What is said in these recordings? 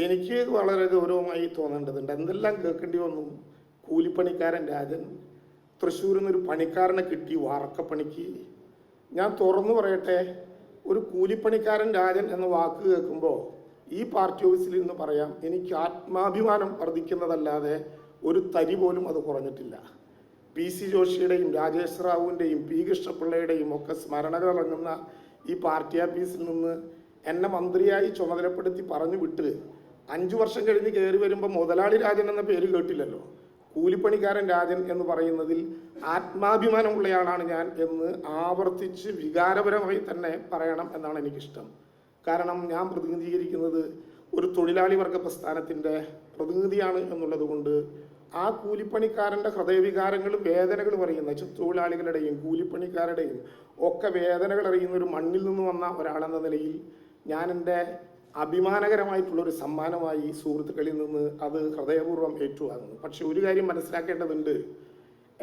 എനിക്ക് വളരെ ഗൗരവമായി തോന്നേണ്ടതുണ്ട്. എന്തെല്ലാം കേൾക്കേണ്ടി വന്നു. കൂലിപ്പണിക്കാരൻ രാജൻ, തൃശ്ശൂരിൽ നിന്നൊരു പണിക്കാരനെ കിട്ടി വാർക്കപ്പണിക്ക്. ഞാൻ തുറന്നു പറയട്ടെ, ഒരു കൂലിപ്പണിക്കാരൻ രാജൻ എന്ന വാക്ക് കേൾക്കുമ്പോൾ ഈ പാർട്ടി ഓഫീസിൽ നിന്ന് പറയാം, എനിക്ക് ആത്മാഭിമാനം വർദ്ധിക്കുന്നതല്ലാതെ ഒരു തരി പോലും അത് കുറഞ്ഞിട്ടില്ല. PC ജോഷിയുടെയും രാജേഷ് റാവുവിൻ്റെയും P കൃഷ്ണപിള്ളയുടെയും ഒക്കെ സ്മരണകൾ ഇറങ്ങുന്ന ഈ പാർട്ടി ഓഫീസിൽ നിന്ന് എന്നെ മന്ത്രിയായി ചുമതലപ്പെടുത്തി പറഞ്ഞു വിട്ട് 5 വർഷം കഴിഞ്ഞ് കയറി വരുമ്പോൾ മുതലാളി രാജൻ എന്ന പേര് കേട്ടില്ലല്ലോ. കൂലിപ്പണിക്കാരൻ രാജൻ എന്ന് പറയുന്നതിൽ ആത്മാഭിമാനമുള്ളയാളാണ് ഞാൻ എന്ന് ആവർത്തിച്ച് വികാരപരമായി തന്നെ പറയണം എന്നാണ് എനിക്കിഷ്ടം. കാരണം ഞാൻ പ്രതിനിധീകരിക്കുന്നത് ഒരു തൊഴിലാളി വർഗ പ്രസ്ഥാനത്തിൻ്റെ പ്രതിനിധിയാണ് എന്നുള്ളത് കൊണ്ട് ആ കൂലിപ്പണിക്കാരൻ്റെ ഹൃദയവികാരങ്ങളും വേദനകളും അറിയുന്ന തൊഴിലാളികളുടെയും കൂലിപ്പണിക്കാരുടെയും ഒക്കെ വേദനകൾ അറിയുന്ന ഒരു മണ്ണിൽ നിന്ന് വന്ന ഒരാളെന്ന നിലയിൽ ഞാൻ എൻ്റെ അഭിമാനകരമായിട്ടുള്ളൊരു സമ്മാനമായി സുഹൃത്തുക്കളിൽ നിന്ന് അത് ഹൃദയപൂർവ്വം ഏറ്റുവാങ്ങുന്നു. പക്ഷെ ഒരു കാര്യം മനസ്സിലാക്കേണ്ടതുണ്ട്,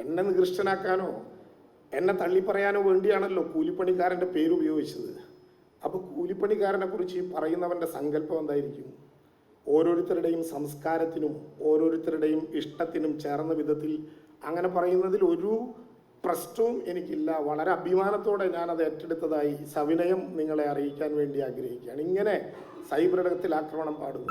എന്നെ നികൃഷ്ടനാക്കാനോ എന്നെ തള്ളിപ്പറയാനോ വേണ്ടിയാണല്ലോ കൂലിപ്പണിക്കാരൻ്റെ പേര് ഉപയോഗിച്ചത്. അപ്പോൾ കൂലിപ്പണിക്കാരനെ കുറിച്ച് പറയുന്നവൻ്റെ സങ്കല്പം എന്തായിരിക്കും? ഓരോരുത്തരുടെയും സംസ്കാരത്തിനും ഓരോരുത്തരുടെയും ഇഷ്ടത്തിനും ചേർന്ന വിധത്തിൽ അങ്ങനെ പറയുന്നതിൽ ഒരു പ്രശ്നവും എനിക്കില്ല. വളരെ അഭിമാനത്തോടെ ഞാനത് ഏറ്റെടുത്തതായി സവിനയം നിങ്ങളെ അറിയിക്കാൻ വേണ്ടി ആഗ്രഹിക്കുകയാണ്. ഇങ്ങനെ സൈബർ ഇടത്തിൽ ആക്രമണം പാടുന്നു.